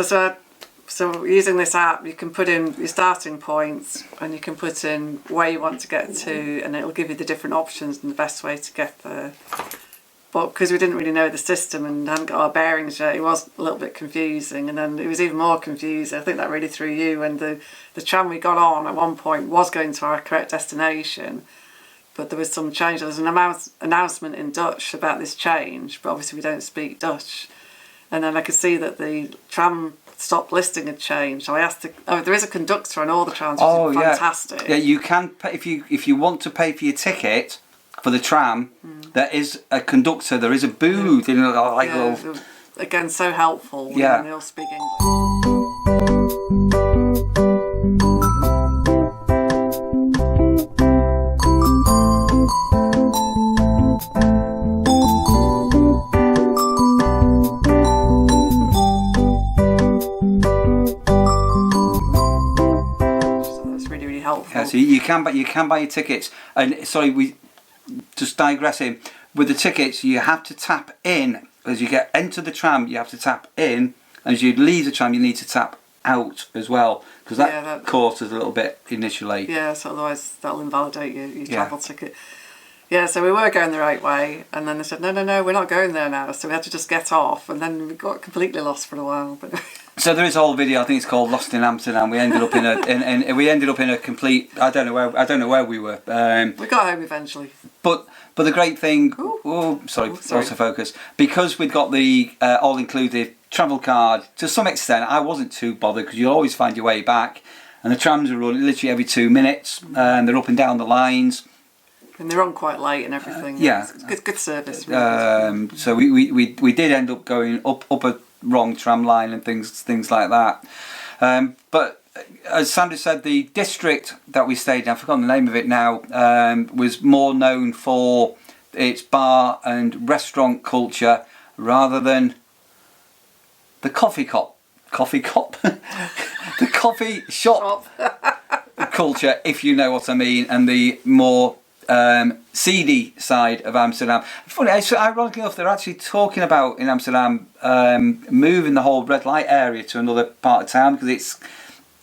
So using this app, you can put in your starting points and you can put in where you want to get to, and it'll give you the different options and the best way to get there. But because we didn't really know the system and hadn't got our bearings yet, it was a little bit confusing, and then it was even more confusing. I think that really threw you, and the tram we got on at one point was going to our correct destination, but there was some change. There was an announcement in Dutch about this change, but obviously we don't speak Dutch. And then I could see that the tram stop listing had changed. So I asked there is a conductor on all the trams, which is fantastic. Yeah, you can pay, if you want to pay for your ticket for the tram, there is a conductor, there is a booth, you know, again, so helpful. Yeah. When they all speak English. Yeah, so you can buy your tickets, and sorry, we just digressing with the tickets. You have to tap in as you get into the tram. You have to tap in, and as you leave the tram, you need to tap out as well, because that costs us a little bit initially. Yeah, so otherwise that'll invalidate your travel ticket. Yeah, so we were going the right way, and then they said, no, we're not going there now. So we had to just get off, and then we got completely lost for a while. But so there is a whole video. I think it's called "Lost in Amsterdam." We ended up in a complete. I don't know where we were. We got home eventually. But the great thing. Sorry. Autofocus. Because we'd got the all-inclusive travel card. To some extent, I wasn't too bothered because you'll always find your way back, and the trams are running literally every 2 minutes, and they're up and down the lines. And they're on quite late and everything. Yeah, it's good service. Really. So we did end up going up a wrong tram line and things like that. But as Sandra said, the district that we stayed in, I've forgotten the name of it now, was more known for its bar and restaurant culture rather than the coffee shop, the coffee shop culture, if you know what I mean, and the more seedy side of Amsterdam. Funny, ironically enough, they're actually talking about in Amsterdam moving the whole red light area to another part of town because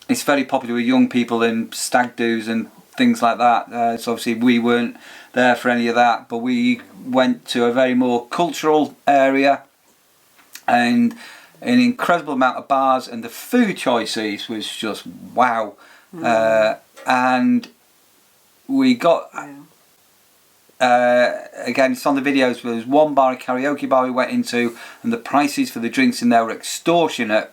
it's very popular with young people and stag do's and things like that. So obviously we weren't there for any of that, but we went to a very more cultural area and an incredible amount of bars, and the food choices was just wow. And we got again, it's on the videos. There was one bar, a karaoke bar we went into, and the prices for the drinks in there were extortionate.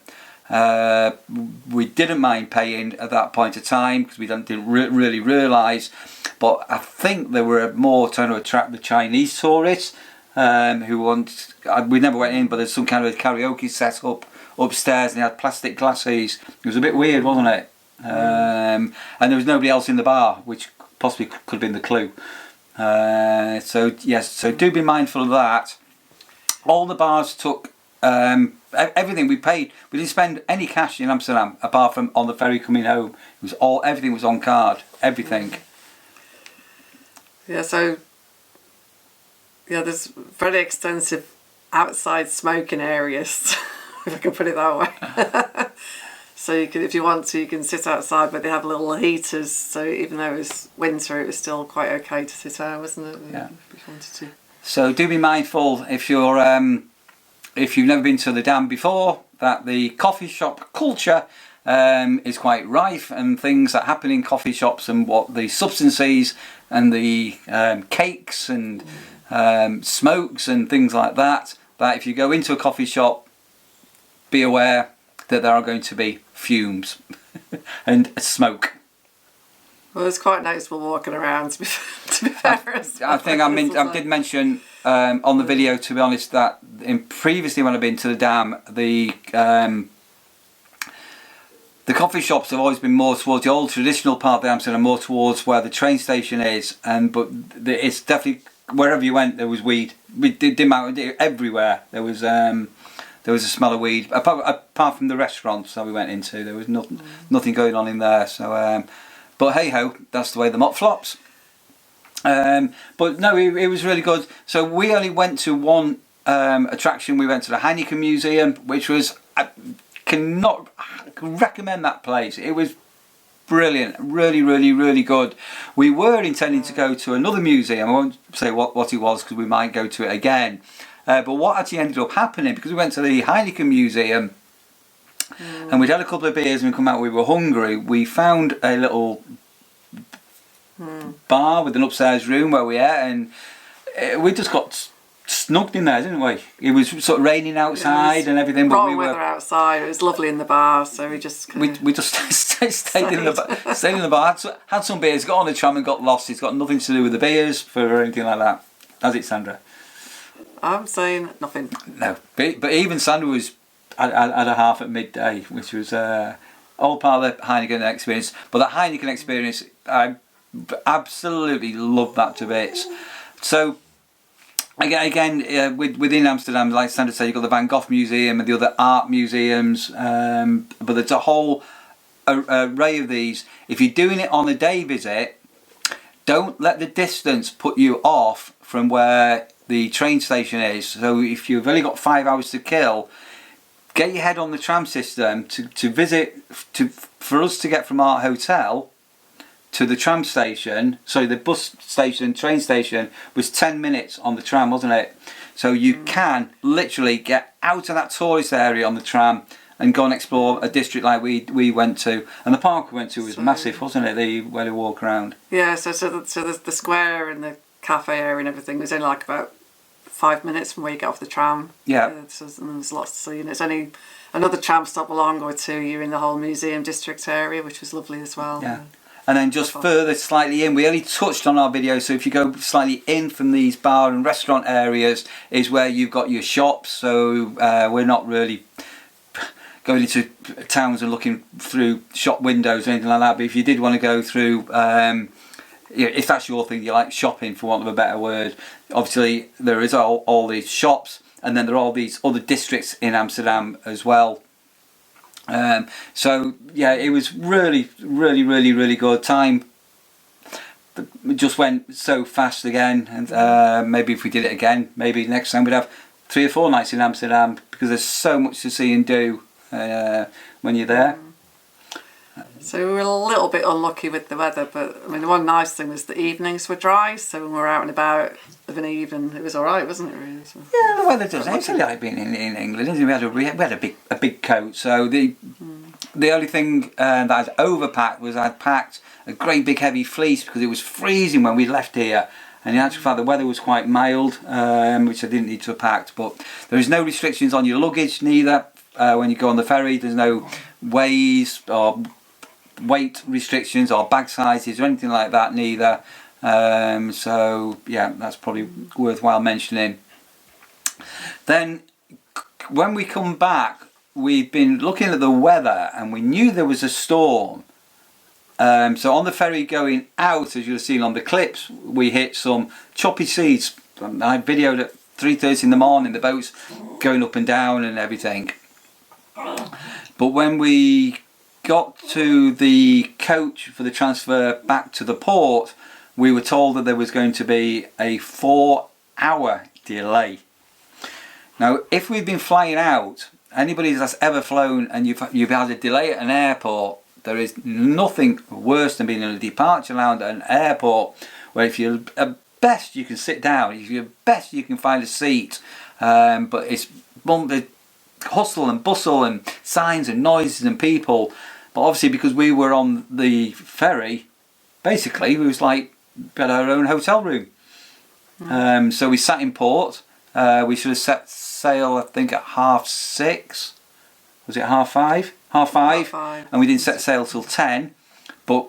We didn't mind paying at that point of time because we didn't really realise, but I think they were more trying to attract the Chinese tourists who want. We never went in, but there's some kind of karaoke set up upstairs, and they had plastic glasses. It was a bit weird, wasn't it? And there was nobody else in the bar, which possibly could have been the clue. So yes, so do be mindful of that. All the bars took everything we paid. We didn't spend any cash in Amsterdam apart from on the ferry coming home. It was everything was on card, everything. Yeah, so there's very extensive outside smoking areas, if I can put it that way. So you can, if you want to, you can sit outside, but they have little heaters. So even though it was winter, it was still quite okay to sit out, wasn't it? Yeah. If you wanted to. So do be mindful if you've never been to the Dam before, that the coffee shop culture is quite rife, and things that happen in coffee shops and what the substances and the cakes and smokes and things like that. That if you go into a coffee shop, be aware that there are going to be fumes and smoke. Well, it's quite noticeable walking around, to be fair. I think I did mention on the video, to be honest, that previously when I've been to the Dam, the coffee shops have always been more towards the old traditional part of Amsterdam, more towards where the train station is, but it's definitely, wherever you went, there was weed. We did everywhere. There was a smell of weed, apart from the restaurants that we went into. There was nothing going on in there. So, but hey ho, that's the way the mop flops. But no, it was really good. So we only went to one attraction. We went to the Heineken Museum, which was cannot recommend that place. It was brilliant, really, really, really good. We were intending to go to another museum. I won't say what it was because we might go to it again. But what actually ended up happening, because we went to the Heineken Museum and we'd had a couple of beers and we come out, we were hungry, we found a little bar with an upstairs room where we ate, and we just got snugged in there, didn't we? It was sort of raining outside and everything, but we were weather outside. It was lovely in the bar, so we just we just stayed in the bar, had some beers, got on the tram and got lost. It's got nothing to do with the beers or anything like that, has it, Sandra? I'm saying nothing. No, but even Sandra was at a half at midday, which was all part of the Heineken experience. But that Heineken experience, I absolutely loved that to bits. So again, within Amsterdam, like Sandra said, you've got the Van Gogh Museum and the other art museums, but there's a whole array of these. If you're doing it on a day visit, don't let the distance put you off from where the train station is. So if you've only got 5 hours to kill, get your head on the tram system to visit, for us to get from our hotel to the tram station. So the bus station, train station was 10 minutes on the tram, wasn't it? So you can literally get out of that tourist area on the tram and go and explore a district like we went to. And the park we went to was massive, wasn't it? Where they walk around. Yeah, so the square and the cafe area and everything was only like about 5 minutes from where you get off the tram. Yeah. And there's lots to see, and it's only another tram stop along or two. You're in the whole museum district area, which was lovely as well. Yeah. And then just further slightly in, we only touched on our video, so if you go slightly in from these bar and restaurant areas is where you've got your shops. So we're not really going into towns and looking through shop windows or anything like that, but if you did want to go through, if that's your thing, you like shopping for want of a better word, obviously there is all these shops, and then there are all these other districts in Amsterdam as well. So yeah, it was really, really, really, really good. Time just went so fast again, and maybe if we did it again, maybe next time we'd have 3 or 4 nights in Amsterdam, because there's so much to see and do when you're there. So we were a little bit unlucky with the weather, but I mean the one nice thing was the evenings were dry, so when we were out and about of an evening, it was all right, wasn't it? Really? So, yeah, the weather does. It's like being in England, isn't it? We had a big coat, so the only thing that I'd overpacked was I'd packed a great big heavy fleece because it was freezing when we left here. And in actual fact, the weather was quite mild, which I didn't need to have packed. But there is no restrictions on your luggage, neither. When you go on the ferry, there's no ways or weight restrictions or bag sizes or anything like that, neither. So yeah, that's probably worthwhile mentioning. Then when we come back, we've been looking at the weather and we knew there was a storm. So on the ferry going out, as you've seen on the clips, we hit some choppy seas. I videoed at 3:30 in the morning, the boats going up and down and everything. But when we got to the coach for the transfer back to the port, we were told that there was going to be a 4-hour delay. Now, if we've been flying out, anybody that's ever flown and you've had a delay at an airport, there is nothing worse than being in a departure lounge at an airport, where if you're at best you can sit down, if you're best you can find a seat, but it's hustle and bustle and signs and noises and people. But obviously, because we were on the ferry, basically it was like we had our own hotel room. So we sat in port. We should have set sail, I think, at 6:30. Was it 5:30? 5:30. And we didn't set sail till 10. But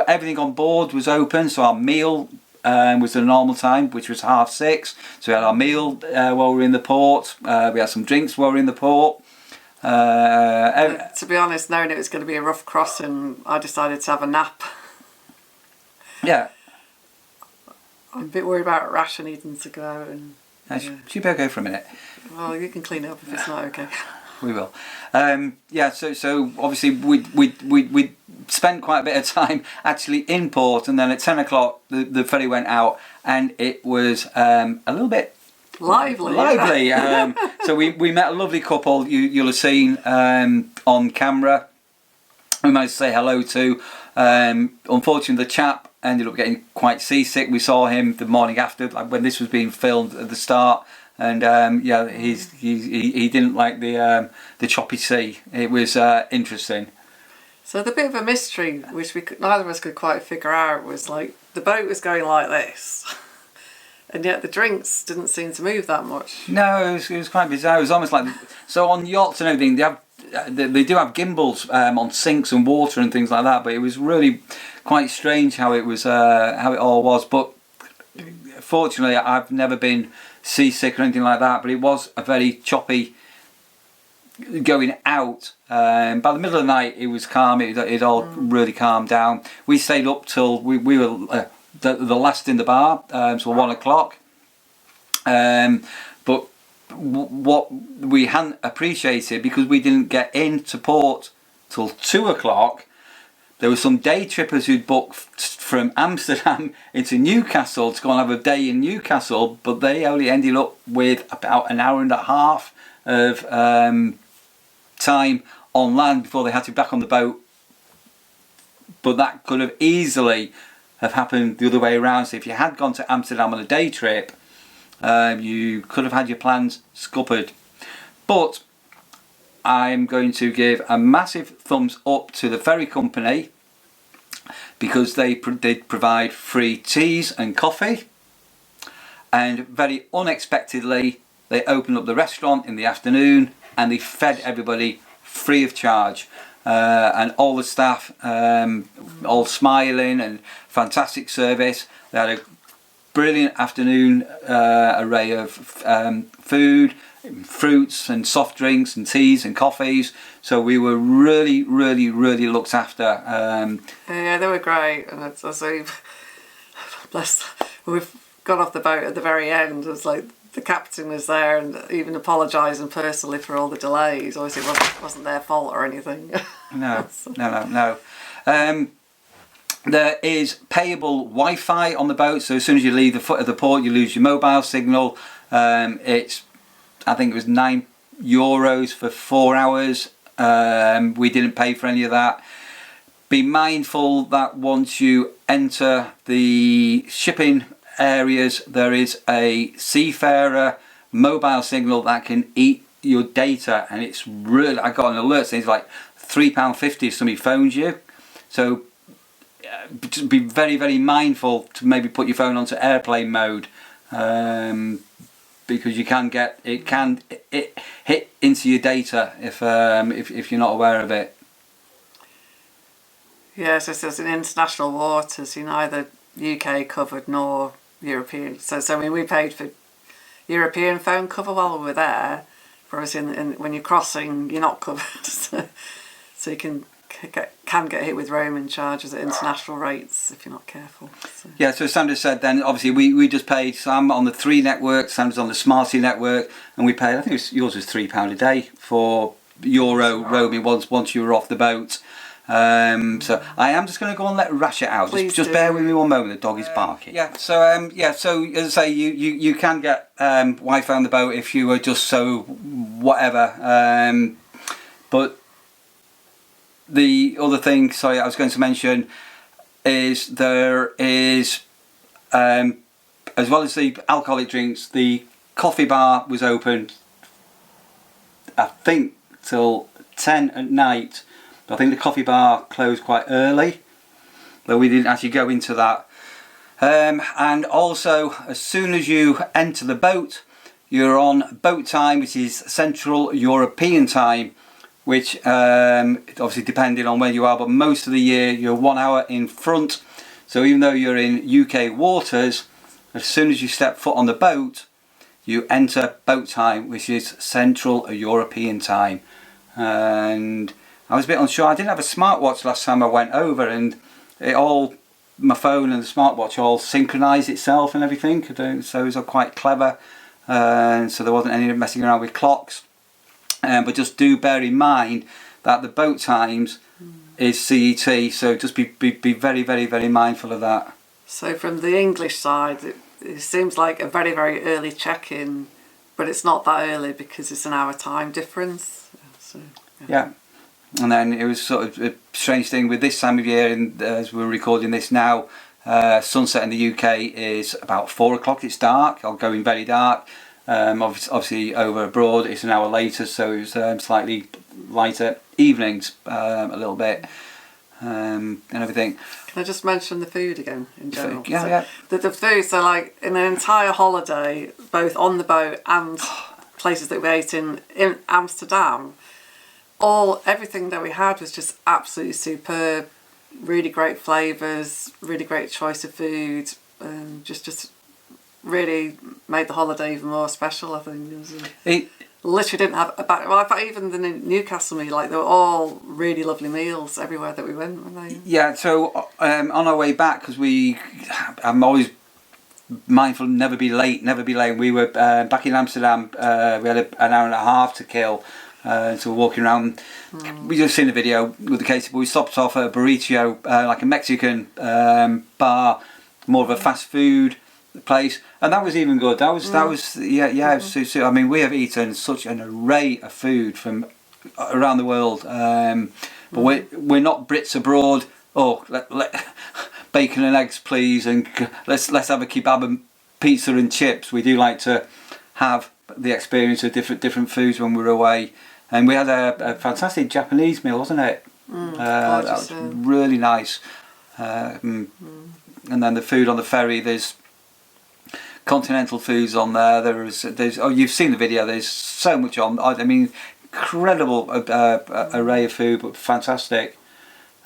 everything on board was open, so our meal was the normal time, which was 6:30. So we had our meal while we were in the port. We had some drinks while we were in the port. To be honest, knowing it was going to be a rough crossing, I decided to have a nap. Yeah. I'm a bit worried about Rasha needing to go out and. She'll be okay for a minute. Well, you can clean it up if it's not okay. We will. Yeah. So obviously we spent quite a bit of time actually in port, and then at 10 o'clock the ferry went out, and it was a little bit lively. So we met a lovely couple you'll have seen on camera. We managed to say hello to. Unfortunately, the chap ended up getting quite seasick. We saw him the morning after, like when this was being filmed at the start, and yeah, he didn't like the choppy sea. It was interesting. So the bit of a mystery, which neither of us could quite figure out, was like the boat was going like this, and yet the drinks didn't seem to move that much. No, it was quite bizarre. It was almost like, so on yachts and everything, they do have gimbals on sinks and water and things like that, but it was really quite strange how it all was. But fortunately, I've never been seasick or anything like that, but it was a very choppy going out. By the middle of the night it was calm. It all really calmed down. We stayed up till we were the last in the bar, so 1 o'clock. But what we hadn't appreciated, because we didn't get into port till 2 o'clock, there were some day trippers who'd booked from Amsterdam into Newcastle to go and have a day in Newcastle, but they only ended up with about an hour and a half of time on land before they had to be back on the boat. But that could have easily have happened the other way around. So if you had gone to Amsterdam on a day trip, you could have had your plans scuppered. But I'm going to give a massive thumbs up to the ferry company, because they did provide free teas and coffee, and very unexpectedly they opened up the restaurant in the afternoon and they fed everybody free of charge, and all the staff all smiling and fantastic service. They had a brilliant afternoon array of food, fruits and soft drinks and teas and coffees, so we were really looked after. Yeah, they were great, and it's also, bless, we've got off the boat at the very end. It was like the captain was there and even apologising personally for all the delays. Obviously it wasn't their fault or anything. No. There is payable Wi-Fi on the boat, so as soon as you leave the foot of the port you lose your mobile signal. It's, I think it was €9 for 4 hours. We didn't pay for any of that. Be mindful that once you enter the shipping areas, there is a seafarer mobile signal that can eat your data, and it's really, I got an alert saying it's like £3.50 if somebody phones you. So just be very mindful to maybe put your phone onto airplane mode, because you can get it hit into your data if you're not aware of it. Yes, it says in international waters, you're neither UK covered nor European. So I mean, we paid for European phone cover while we were there. For us, when you're crossing, you're not covered. So you can get hit with roaming charges at international rates if you're not careful. So. Yeah, so Sandra said then, obviously we just paid, Sam on the 3 network, Sandra's on the Smarty network, and we paid, I think yours was £3 a day for Euro roaming once you were off the boat. So I am just going to go and let Rasha out. Just bear with me one moment. The dog is barking. So as I say, you can get Wi-Fi on the boat if you were just so whatever. But the other thing, sorry, I was going to mention is there is, as well as the alcoholic drinks, the coffee bar was open, I think, till 10 at night. I think the coffee bar closed quite early, but we didn't actually go into that. And also, as soon as you enter the boat, you're on boat time, which is Central European time, which obviously depending on where you are, but most of the year you're 1 hour in front. So even though you're in UK waters, as soon as you step foot on the boat, you enter boat time, which is Central European time. And I was a bit unsure. I didn't have a smartwatch last time I went over, and my phone and the smartwatch all synchronised itself and everything, so it was quite clever, so there wasn't any messing around with clocks. But just do bear in mind that the boat times is CET, so just be very mindful of that. So from the English side, it seems like a very, very early check-in, but it's not that early because it's an hour time difference. So, yeah. And then it was sort of a strange thing with this time of year, and as we're recording this now, sunset in the UK is about 4 o'clock. It's dark, or going very dark. Obviously over abroad it's an hour later, so it was slightly lighter evenings, a little bit, and everything. Can I just mention the food again in general? Yeah, so yeah. The food, so like in an entire holiday, both on the boat and places that we ate in Amsterdam, everything that we had was just absolutely superb. Really great flavours, really great choice of food, just really made the holiday even more special. I think it literally didn't have a bad. Well, in fact, even the Newcastle meal, like they were all really lovely meals everywhere that we went, weren't they? Yeah. So on our way back, because I'm always mindful, never be late. We were back in Amsterdam. We had an hour and a half to kill. So we're walking around. We just seen a video with the case, but we stopped off at a burrito, like a Mexican bar, more of a fast food place, and that was even good. That was yeah. So, I mean, we have eaten such an array of food from around the world, but we're not Brits abroad. Oh, let bacon and eggs, please, and let's have a kebab and pizza and chips. We do like to have the experience of different foods when we're away. And we had a fantastic Japanese meal, wasn't it? That was really nice. And then the food on the ferry, there's continental foods on there. There's you've seen the video. There's so much on. I mean, incredible array of food, but fantastic.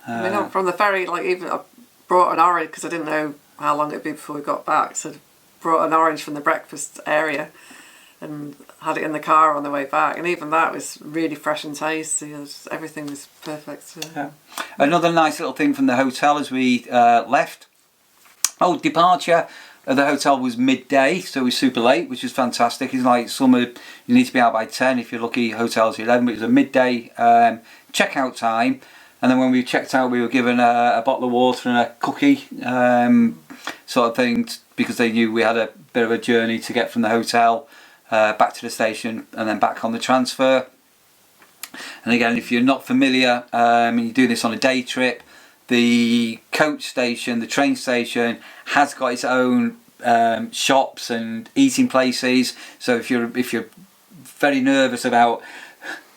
I mean, from the ferry, like even I brought an orange because I didn't know how long it'd be before we got back. So I brought an orange from the breakfast area and had it in the car on the way back, and even that was really fresh and tasty. Everything was perfect. So. Yeah. Another nice little thing from the hotel as we left. Departure at the hotel was midday, so it was super late, which was fantastic. It's like summer, you need to be out by 10 if you're lucky. Hotels 11, but it was a midday checkout time. And then when we checked out, we were given a bottle of water and a cookie sort of thing, because they knew we had a bit of a journey to get from the hotel back to the station and then back on the transfer. And again, if you're not familiar, and you do this on a day trip, the coach station, the train station, has got its own shops and eating places. So if you're very nervous about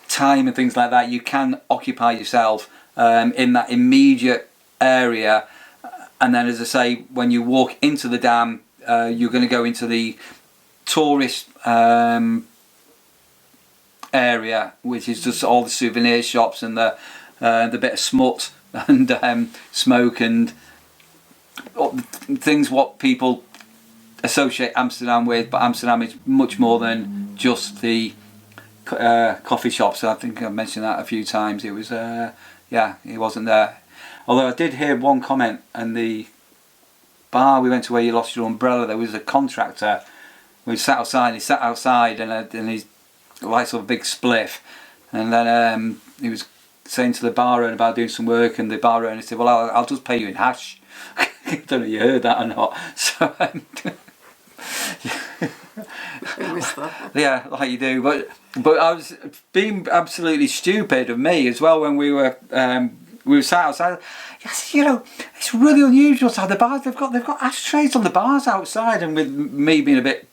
time and things like that, you can occupy yourself in that immediate area. And then, as I say, when you walk into the dam, you're going to go into the tourist area, which is just all the souvenir shops and the bit of smut and smoke and things what people associate Amsterdam with. But Amsterdam is much more than just the coffee shops. I think I've mentioned that a few times. It was it wasn't there. Although I did hear one comment, and the bar we went to where you lost your umbrella, there was a contractor. We sat outside, and he lights up a big spliff, and then he was saying to the bar owner about doing some work, and the bar owner said, "Well, I'll just pay you in hash." I don't know if you heard that or not. So yeah, like you do, but I was being absolutely stupid of me as well when we were sat outside. Yes, it's really unusual to have the bars. They've got ashtrays on the bars outside, and with me being a bit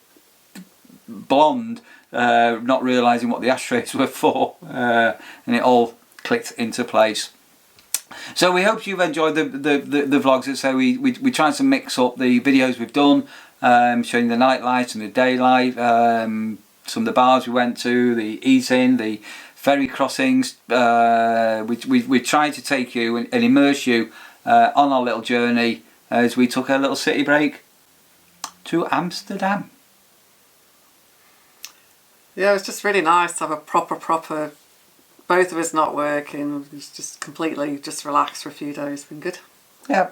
blonde, not realising what the ashtrays were for, and it all clicked into place. So we hope you've enjoyed the vlogs. So we try to mix up the videos we've done, showing the nightlife and the daylight, some of the bars we went to, the eating, the ferry crossings. We tried to take you and immerse you on our little journey as we took a little city break to Amsterdam. Yeah, it was just really nice to have a proper, both of us not working, just completely just relaxed for a few days. It's been good. Yeah.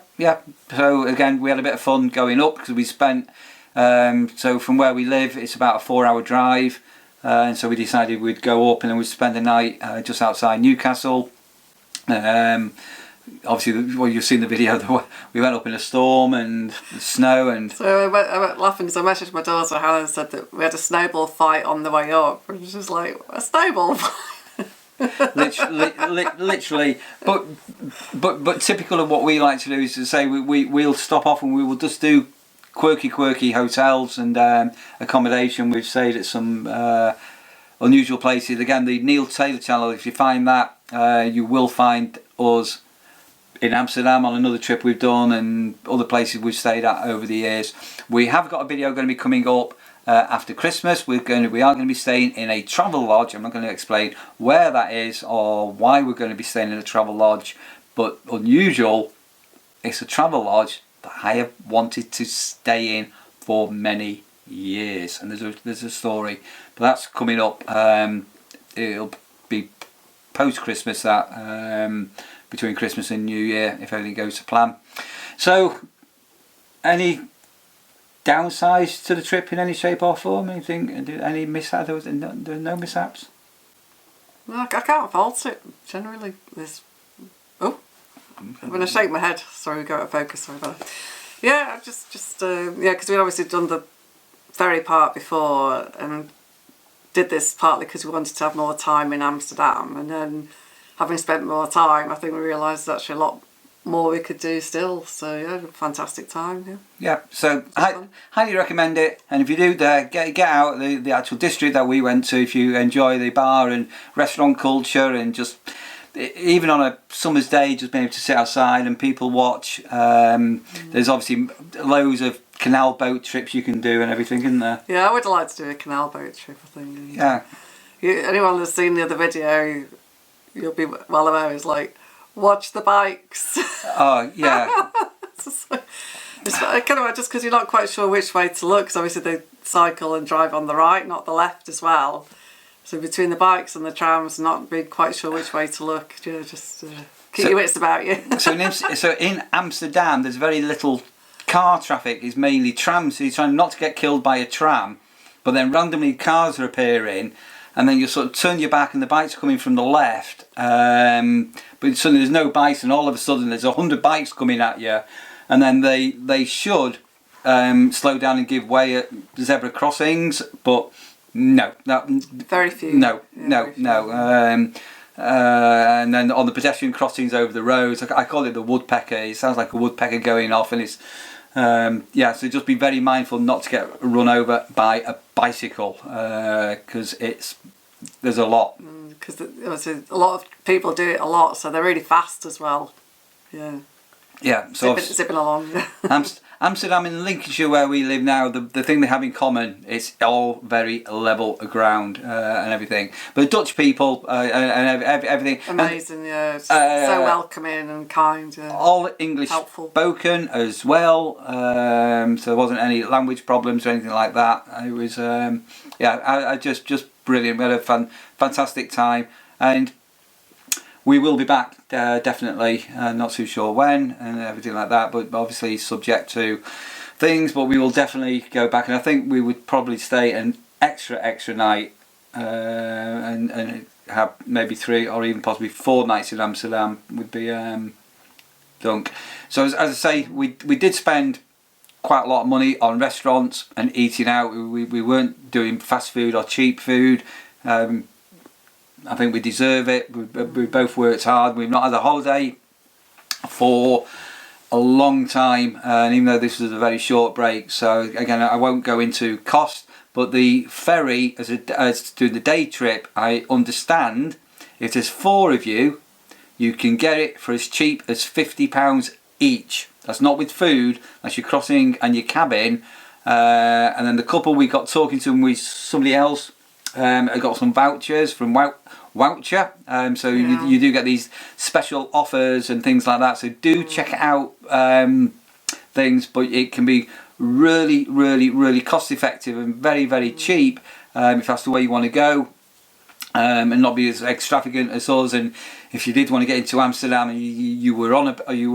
So again, we had a bit of fun going up because we spent, so from where we live, it's about a 4-hour drive. And so we decided we'd go up and then we'd spend the night just outside Newcastle. And obviously, well, you've seen the video. We went up in a storm and snow, and so I went laughing because I messaged my daughter Hannah and said that we had a snowball fight on the way up. And she was like, a snowball fight? literally, but typical of what we like to do is to say we'll stop off and we will just do quirky hotels and accommodation. We've stayed at some unusual places. Again, the Neil Taylor channel, if you find that, you will find us in Amsterdam on another trip we've done, and other places we've stayed at over the years. We have got a video going to be coming up after Christmas. We are going to be staying in a travel lodge. I'm not going to explain where that is or why we're going to be staying in a travel lodge, but unusual, it's a travel lodge that I have wanted to stay in for many years, and there's a story, but that's coming up. It'll be post Christmas, that between Christmas and New Year, if everything goes to plan. So, any downsides to the trip in any shape or form? Anything? Any mishaps? There were no mishaps. No, I can't fault it. Generally, there's. Oh, when I shake my head, sorry, we go out of focus. Sorry about that. Yeah, just because we'd obviously done the ferry part before and did this partly because we wanted to have more time in Amsterdam, and then having spent more time, I think we realised there's actually a lot more we could do still. So yeah, fantastic time. Yeah, so I highly recommend it, and if you do get out the actual district that we went to, if you enjoy the bar and restaurant culture, and just even on a summer's day, just being able to sit outside and people watch. There's obviously loads of canal boat trips you can do and everything, isn't there? Yeah, I would like to do a canal boat trip, I think. Yeah. Anyone that's seen the other video, you'll be well aware, is like, watch the bikes. Oh, yeah. it's kind of just because you're not quite sure which way to look, because obviously they cycle and drive on the right, not the left as well. So between the bikes and the trams, not being quite sure which way to look, just keep your wits about you. so in Amsterdam, there's very little car traffic. It's mainly trams. So you're trying not to get killed by a tram, but then randomly cars are appearing, and then you sort of turn your back and the bikes are coming from the left. But suddenly there's no bikes, and all of a sudden there's 100 bikes coming at you, and then they should slow down and give way at zebra crossings, but no, very few. No. And then on the pedestrian crossings over the roads, I call it the woodpecker. It sounds like a woodpecker going off, and it's so just be very mindful not to get run over by a bicycle, because there's a lot. Because a lot of people do it a lot, so they're really fast as well. Yeah. Yeah. So zipping along. Amsterdam in Lincolnshire, where we live now, the thing they have in common, it's all very level ground and everything. But Dutch people and everything. Amazing, yeah. So welcoming and kind. All English helpful. Spoken as well. So there wasn't any language problems or anything like that. It was, I just brilliant. We had a fantastic time, and we will be back definitely. Not too sure when and everything like that, but obviously subject to things. But we will definitely go back, and I think we would probably stay an extra night and have maybe 3 or even possibly 4 nights in Amsterdam would be done. So as I say, we did spend quite a lot of money on restaurants and eating out. We weren't doing fast food or cheap food. I think we deserve it. We both worked hard. We've not had a holiday for a long time, and even though this was a very short break, so again I won't go into cost, but the ferry as to the day trip, I understand if there's 4 of you, you can get it for as cheap as £50 each. That's not with food, that's your crossing and your cabin. And then the couple we got talking to, with somebody else, I got some vouchers from Voucher, so you do get these special offers and things like that, so do check out things, but it can be really cost effective and very cheap if that's the way you want to go, and not be as extravagant as us. And if you did want to get into Amsterdam and you were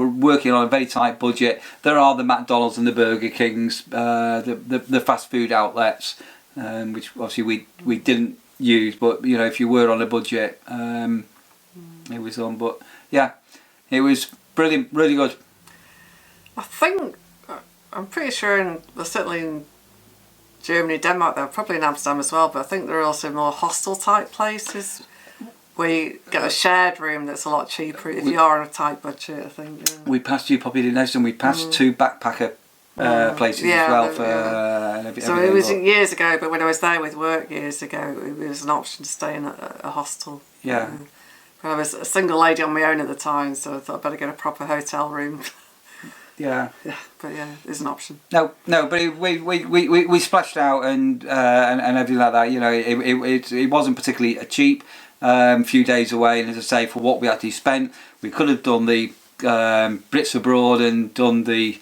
working on a very tight budget, there are the McDonald's and the Burger Kings, the fast food outlets, which obviously we didn't use, but if you were on a budget, it was on. But yeah, It was brilliant, really good. I think, I'm pretty sure well, certainly in Germany, Denmark, they're probably in Amsterdam as well, but I think there are also more hostel type places where you get a shared room that's a lot cheaper if you are on a tight budget, I think. Yeah. We passed, you probably didn't notice, and we passed 2 backpacker places as well. So it was years ago, but when I was there with work years ago, it was an option to stay in a hostel. Yeah. But I was a single lady on my own at the time, so I thought I'd better get a proper hotel room. Yeah. Yeah, but yeah, it's an option. No, but we splashed out and everything like that. You know, it wasn't particularly cheap. Few days away, and as I say, for what we actually spent, we could have done the Brits abroad and done the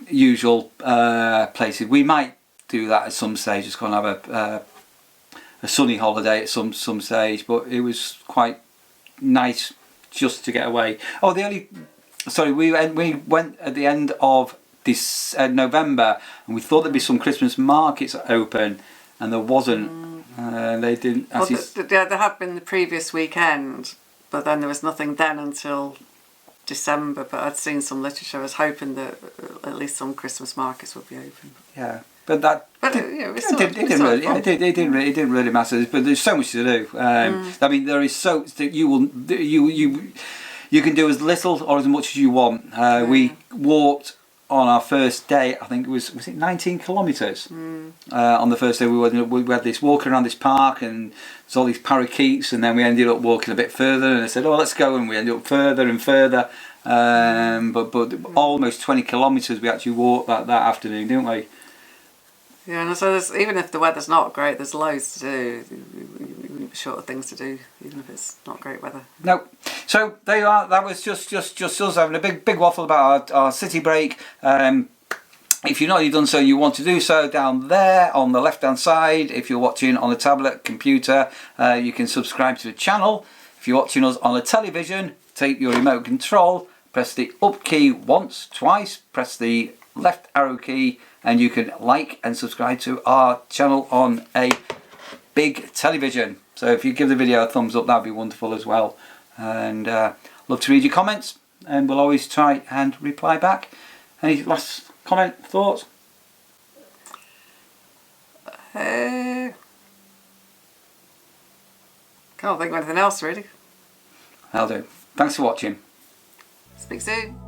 usual places. We might do that at some stage. Just going to have a sunny holiday at some stage, but it was quite nice just to get away. Oh, we went at the end of this November, and we thought there'd be some Christmas markets open, and there wasn't. They didn't. Well, there had been the previous weekend, but then there was nothing then until December. But I'd seen some literature. I was hoping that at least some Christmas markets would be open. Yeah, but that. But it didn't really matter. But there's so much to do. I mean, there is so that you can do as little or as much as you want. We walked on our first day. I think it was it 19 kilometres. On the first day, we had this walk around this park, and there's all these parakeets, and then we ended up walking a bit further. And I said, "Oh, let's go," and we ended up further and further. But almost 20 kilometres we actually walked that afternoon, didn't we? Yeah, and so even if the weather's not great, there's loads to do. Short of things to do, even if it's not great weather. No. So there you are. That was just us having a big waffle about our city break. If you've not already done so, you want to do so, down there on the left hand side. If you're watching on a tablet, computer, you can subscribe to the channel. If you're watching us on a television, take your remote control, press the up key once, twice, press the left arrow key, and you can like and subscribe to our channel on a big television. So if you give the video a thumbs up, that'd be wonderful as well. And love to read your comments, and we'll always try and reply back. Any last comment, thoughts? Can't think of anything else really. I'll do. Thanks for watching. Speak soon.